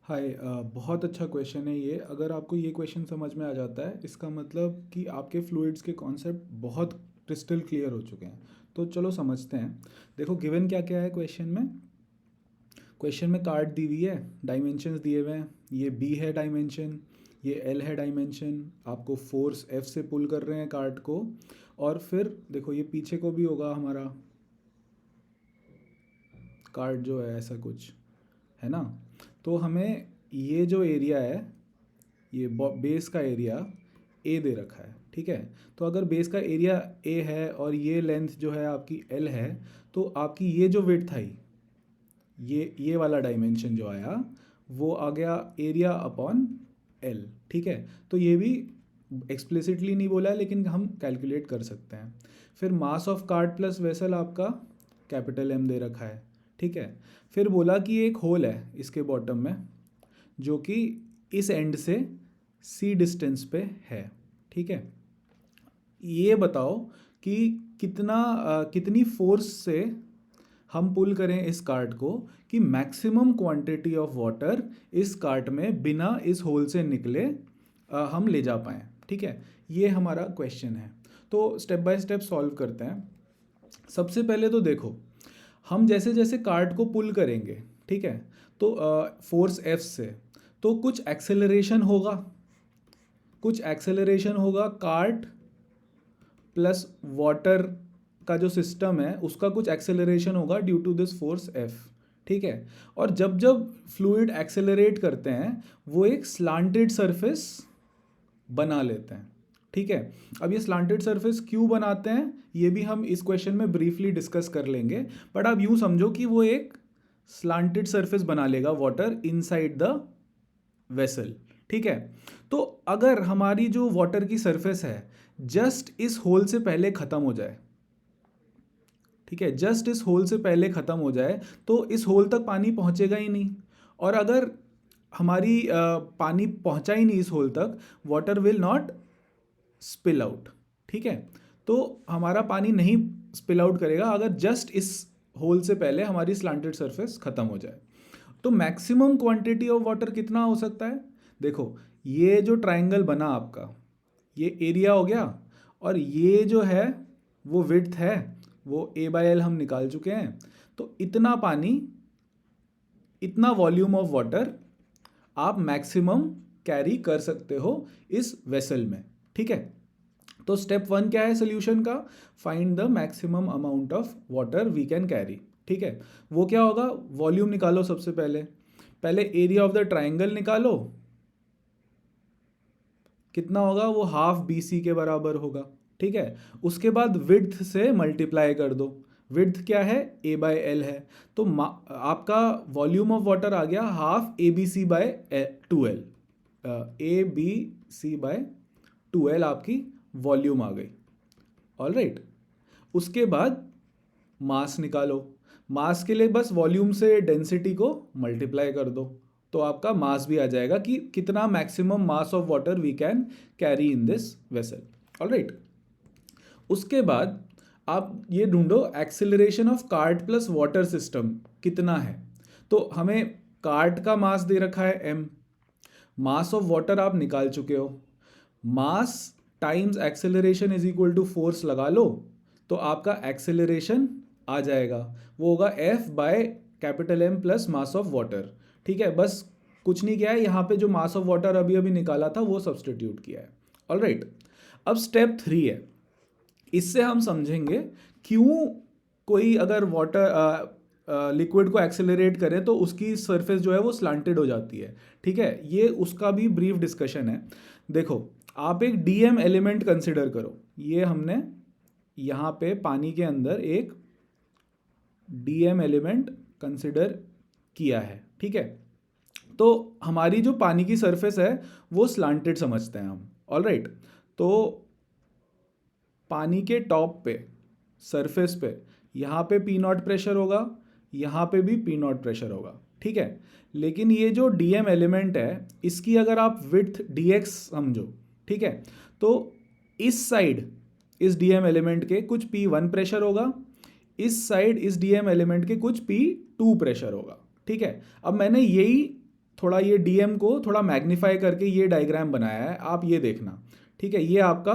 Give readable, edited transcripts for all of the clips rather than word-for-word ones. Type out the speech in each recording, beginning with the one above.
हाय बहुत अच्छा क्वेश्चन है ये। अगर आपको ये क्वेश्चन समझ में आ जाता है इसका मतलब कि आपके फ्लूइड्स के कॉन्सेप्ट बहुत क्रिस्टल क्लियर हो चुके हैं। तो चलो समझते हैं। देखो गिवन क्या क्या है क्वेश्चन में। क्वेश्चन में कार्ड दी हुई है, डायमेंशंस दिए हुए हैं। ये बी है डायमेंशन, ये एल है डायमेंशन। आपको फोर्स एफ से पुल कर रहे हैं कार्ड को। और फिर देखो ये पीछे को भी होगा हमारा कार्ड जो है ऐसा कुछ है ना। तो हमें ये जो एरिया है, ये बेस का एरिया ए दे रखा है, ठीक है। तो अगर बेस का एरिया ए है और ये लेंथ जो है आपकी एल है, तो आपकी ये जो विड्थ आई, ये वाला डायमेंशन जो आया वो आ गया एरिया अपॉन एल, ठीक है। तो ये भी एक्सप्लिसिटली नहीं बोला है लेकिन हम कैलकुलेट कर सकते हैं। फिर mass of card plus vessel आपका कैपिटल एम दे रखा है, ठीक है। फिर बोला कि एक होल है इसके बॉटम में जो कि इस एंड से सी डिस्टेंस पे है, ठीक है। ये बताओ कि कितनी फोर्स से हम पुल करें इस कार्ट को कि मैक्सिमम क्वांटिटी ऑफ वाटर इस कार्ट में बिना इस होल से निकले हम ले जा पाएँ, ठीक है। ये हमारा क्वेश्चन है। तो स्टेप बाय स्टेप सॉल्व करते हैं। सबसे पहले तो देखो, हम जैसे जैसे कार्ट को पुल करेंगे, ठीक है, तो फोर्स एफ से तो कुछ एक्सेलरेशन होगा। कुछ एक्सेलरेशन होगा कार्ट प्लस वाटर का जो सिस्टम है उसका कुछ एक्सेलरेशन होगा due to this force F, ठीक है। और जब जब फ्लूइड एक्सेलरेट करते हैं वो एक स्लांटेड सरफेस बना लेते हैं, ठीक है। अब ये स्लांटेड सरफेस क्यों बनाते हैं ये भी हम इस क्वेश्चन में ब्रीफली डिस्कस कर लेंगे। बट आप यूँ समझो कि वो एक स्लांटेड सरफेस बना लेगा वाटर इनसाइड द वेसल, ठीक है। तो अगर हमारी जो वाटर की सरफेस है जस्ट इस होल से पहले ख़त्म हो जाए, ठीक है, जस्ट इस होल से पहले ख़त्म हो जाए तो इस होल तक पानी पहुंचेगा ही नहीं। और अगर हमारी पानी पहुंचा ही नहीं इस होल तक, water will not spill out, ठीक है। तो हमारा पानी नहीं स्पिल आउट करेगा अगर जस्ट इस होल से पहले हमारी स्लांटेड सरफेस ख़त्म हो जाए। तो मैक्सिमम क्वांटिटी ऑफ वाटर कितना हो सकता है। देखो ये जो ट्राइंगल बना आपका, ये एरिया हो गया, और ये जो है वो विड्थ है, वो ए बाय एल हम निकाल चुके हैं। तो इतना पानी, इतना वॉल्यूम ऑफ वाटर आप मैक्सिमम कैरी कर सकते हो इस वेसल में, ठीक है। तो स्टेप वन क्या है सोल्यूशन का, find the maximum amount of water we can carry, ठीक है। वो क्या होगा, वॉल्यूम निकालो सबसे पहले। पहले एरिया ऑफ द ट्राइंगल निकालो, कितना होगा वो हाफ बी सी के बराबर होगा, ठीक है। उसके बाद विड्थ से मल्टीप्लाई कर दो। विड्थ क्या है, ए बाय एल है। तो आपका वॉल्यूम ऑफ वाटर आ गया half A B C by two L. A B C by two L आपकी वॉल्यूम आ गई। All right. उसके बाद मास निकालो। मास के लिए बस वॉल्यूम से डेंसिटी को मल्टीप्लाई कर दो, तो आपका मास भी आ जाएगा कि कितना maximum mass of water we can carry in this vessel. All right. उसके बाद आप ये ढूंढो acceleration of cart plus water system कितना है। तो हमें कार्ट का मास दे रखा है एम, मास ऑफ वाटर आप निकाल चुके हो। Mass times acceleration is equal to force लगा लो, तो आपका एक्सेलरेशन आ जाएगा, वो होगा F by capital M plus mass of water, ठीक है। बस कुछ नहीं किया है, यहाँ पे जो मास ऑफ वाटर अभी अभी निकाला था वो सब्सटीट्यूट किया है। All right. अब स्टेप थ्री है, इससे हम समझेंगे क्यों कोई अगर वाटर लिक्विड को एक्सेलरेट करे तो उसकी सरफेस जो है वो स्लांटेड हो जाती है, ठीक है। ये उसका भी ब्रीफ डिस्कशन है। देखो आप एक डीएम एलिमेंट कंसिडर करो, ये हमने यहाँ पे पानी के अंदर एक डीएम एलिमेंट कंसिडर किया है, ठीक है। तो हमारी जो पानी की सरफेस है वो स्लांटेड समझते हैं हम। All right. तो पानी के टॉप पे, सरफेस पे, यहाँ पे पी नॉट प्रेशर होगा, यहाँ पे भी पी नॉट प्रेशर होगा, ठीक है। लेकिन ये जो डीएम एलिमेंट है इसकी अगर आप विड्थ डीएक्स समझो, ठीक है, तो इस साइड इस डीएम एलिमेंट के कुछ पी वन प्रेशर होगा, इस साइड इस डीएम एलिमेंट के कुछ पी टू प्रेशर होगा, ठीक है। अब मैंने यही थोड़ा ये डीएम को थोड़ा मैग्नीफाई करके ये डायग्राम बनाया है, आप ये देखना, ठीक है। ये आपका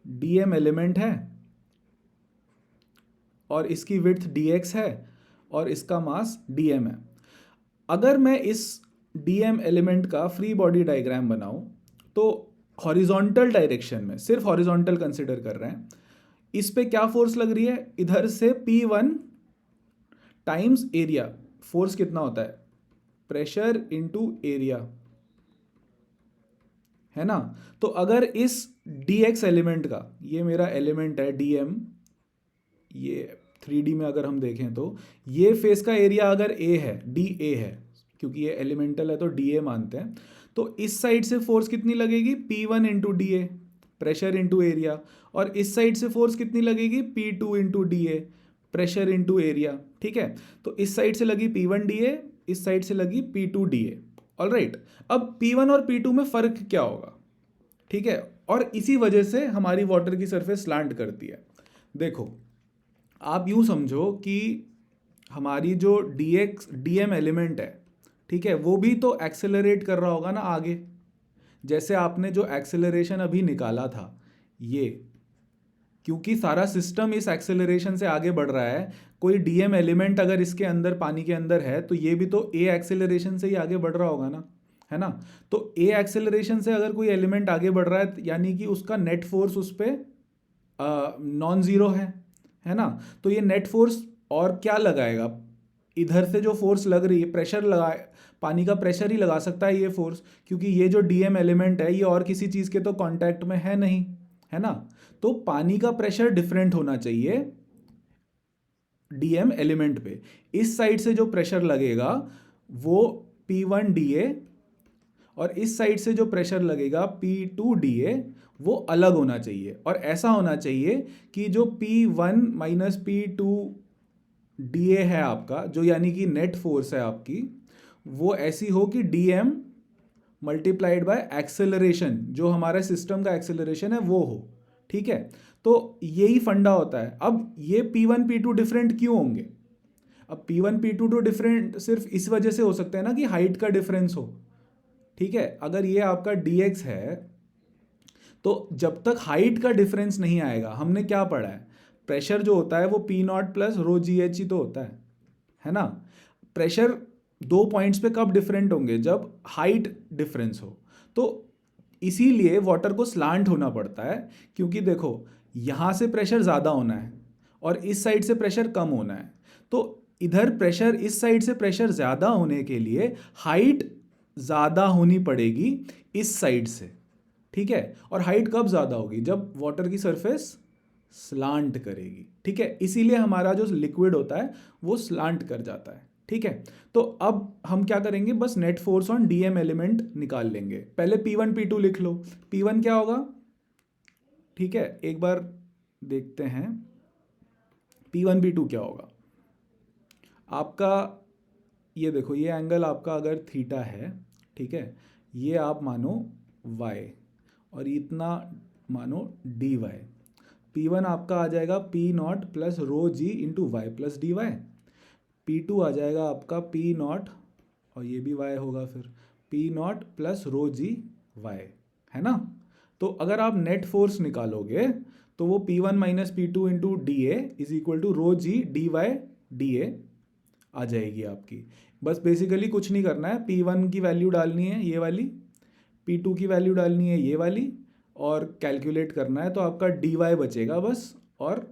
डीएम एलिमेंट है और इसकी विड्थ dx है और इसका मास dm है। अगर मैं इस dm एलिमेंट का फ्री बॉडी डायग्राम बनाऊं तो हॉरिजॉन्टल डायरेक्शन में, सिर्फ हॉरिजॉन्टल कंसिडर कर रहे हैं, इस पे क्या फोर्स लग रही है, इधर से P1 टाइम्स एरिया। फोर्स कितना होता है, प्रेशर इनटू एरिया, है ना। तो अगर इस dx एलिमेंट का, ये मेरा एलिमेंट है dm, ये 3D में अगर हम देखें तो ये फेस का एरिया अगर a है, dA है, क्योंकि ये एलिमेंटल है तो dA मानते हैं, तो इस साइड से फोर्स कितनी लगेगी, P1 into D, pressure into area, और इस साइड से फोर्स कितनी लगेगी, P2 into D, pressure into area, ठीक है। तो इस साइड से लगी P1 dA, इस साइड से लगी P2 dA, ऑलराइट। अब P1 और P2 में फ़र्क क्या होगा, ठीक है, और इसी वजह से हमारी वाटर की सरफेस स्लांट करती है। देखो आप यूँ समझो कि हमारी जो डीएम एलिमेंट है, ठीक है, वो भी तो एक्सेलरेट कर रहा होगा ना आगे। जैसे आपने जो एक्सेलरेशन अभी निकाला था, ये क्योंकि सारा सिस्टम इस एक्सेलरेशन से आगे बढ़ रहा है, कोई डीएम एलिमेंट अगर इसके अंदर, पानी के अंदर है, तो ये भी तो ए एक्सेलरेशन से ही आगे बढ़ रहा होगा ना, है ना। तो ए एक्सेलरेशन से अगर कोई एलिमेंट आगे बढ़ रहा है यानी कि उसका नेट फोर्स उस पर नॉन ज़ीरो है ना। तो ये नेट फोर्स और क्या लगाएगा, इधर से जो फोर्स लग रही है, प्रेशर लगा, पानी का प्रेशर ही लगा सकता है ये फोर्स, क्योंकि ये जो डीएम एलिमेंट है ये और किसी चीज़ के तो कांटेक्ट में है नहीं, है ना। तो पानी का प्रेशर डिफरेंट होना चाहिए डीएम एलिमेंट पे। इस साइड से जो प्रेशर लगेगा वो P1 dA, और इस साइड से जो प्रेशर लगेगा P2 dA, वो अलग होना चाहिए। और ऐसा होना चाहिए कि जो P1 माइनस P2 dA है आपका, जो यानी कि नेट फोर्स है आपकी, वो ऐसी हो कि dm मल्टीप्लाइड बाय एक्सेलरेशन, जो हमारे सिस्टम का एक्सेलरेशन है वो हो, ठीक है। तो यही फंडा होता है। अब ये P1 P2 डिफरेंट क्यों होंगे, अब P1 P2 तो डिफरेंट सिर्फ इस वजह से हो सकता है ना कि हाइट का डिफरेंस हो, ठीक है। अगर ये आपका dx है तो जब तक हाइट का डिफरेंस नहीं आएगा, हमने क्या पढ़ा है, प्रेशर जो होता है वो P0 प्लस रो GH ही तो होता है ना। प्रेशर दो पॉइंट्स पे कब डिफरेंट होंगे, जब हाइट डिफरेंस हो। तो इसीलिए वाटर को स्लांट होना पड़ता है, क्योंकि देखो यहाँ से प्रेशर ज़्यादा होना है और इस साइड से प्रेशर कम होना है। तो इधर प्रेशर, इस साइड से प्रेशर ज़्यादा होने के लिए हाइट ज़्यादा होनी पड़ेगी इस साइड से, ठीक है। और हाइट कब ज़्यादा होगी, जब वाटर की सरफेस स्लांट करेगी, ठीक है। इसीलिए हमारा जो लिक्विड होता है वो स्लांट कर जाता है, ठीक है। तो अब हम क्या करेंगे, बस net force on DM element निकाल लेंगे। पहले P1 P2 लिख लो। P1 क्या होगा, ठीक है, एक बार देखते हैं P1 P2 क्या होगा। आपका ये देखो, ये एंगल आपका अगर थीटा है, ठीक है, ये आप मानो y और इतना मानो dy। P1 आपका आ जाएगा P0 plus rho g into y plus d y. P2 आ जाएगा आपका P0 और ये भी y होगा फिर P0 प्लस रो जी वाई, है ना। तो अगर आप नेट फोर्स निकालोगे तो वो P1 minus P2 into d a is equal to rho g d y d a आ जाएगी आपकी। बस बेसिकली कुछ नहीं करना है, P1 की वैल्यू डालनी है ये वाली, P2 की वैल्यू डालनी है ये वाली, और कैलकुलेट करना है तो आपका डी वाई बचेगा बस, और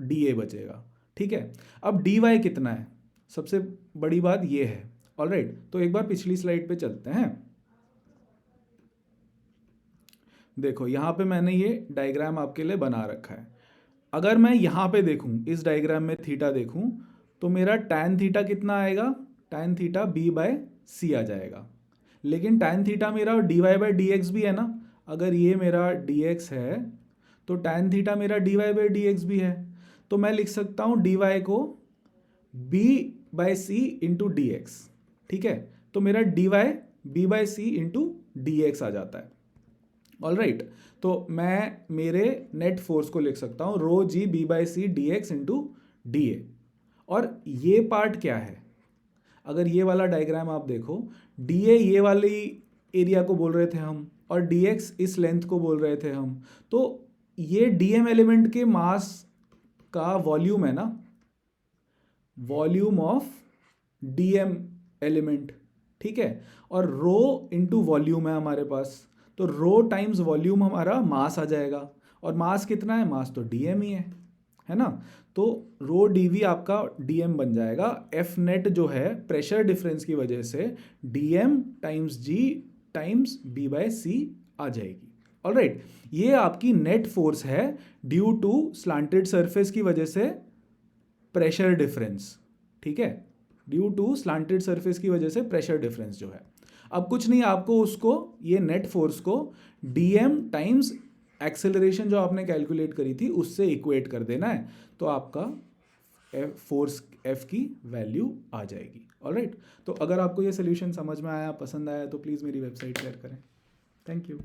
डी ए बचेगा, ठीक है। अब डी वाई कितना है, सबसे बड़ी बात ये है, ऑलराइट। तो एक बार पिछली स्लाइड पे चलते हैं। देखो यहाँ पे मैंने ये डायग्राम आपके लिए बना रखा है। अगर मैं यहाँ पे देखूँ, इस डायग्राम में थीटा देखूँ, तो मेरा टैन थीटा कितना आएगा, tan theta B by C आ जाएगा। लेकिन टैन थीटा मेरा D Y by D x भी है ना, अगर ये मेरा डी एक्स है तो टैन थीटा मेरा D Y by D x भी है। तो मैं लिख सकता हूँ डी वाई को b by c into d x, ठीक है। तो मेरा D y b by c into d x आ जाता है, ऑलराइट। तो मैं मेरे नेट फोर्स को लिख सकता हूँ rho g b by c d x into d a. और ये पार्ट क्या है, अगर ये वाला डायग्राम आप देखो, डी ए ये वाली एरिया को बोल रहे थे हम, और डी एक्स इस लेंथ को बोल रहे थे हम, तो ये डी एम एलिमेंट के मास का वॉल्यूम है ना, volume of D M element, ठीक है। और रो इंटू वॉल्यूम है हमारे पास, तो रो टाइम्स वॉल्यूम हमारा मास आ जाएगा, और मास कितना है, मास तो डी एम ही है ना। तो रो डी वी आपका डी एम बन जाएगा। एफ नेट जो है प्रेशर डिफरेंस की वजह से D M times ji times B by C आ जाएगी। ऑलराइट, ये आपकी नेट फोर्स है ड्यू टू स्लांटेड सरफेस की वजह से प्रेशर डिफरेंस, ठीक है, ड्यू टू स्लांटेड सरफेस की वजह से प्रेशर डिफरेंस जो है। अब कुछ नहीं, आपको उसको ये नेट फोर्स को dm टाइम्स एक्सेलरेशन जो आपने कैलकुलेट करी थी उससे इक्वेट कर देना है, तो आपका फोर्स f की वैल्यू आ जाएगी। ऑलराइट, तो अगर आपको ये सोल्यूशन समझ में आया, पसंद आया, तो प्लीज़ मेरी वेबसाइट शेयर करें। Thank you.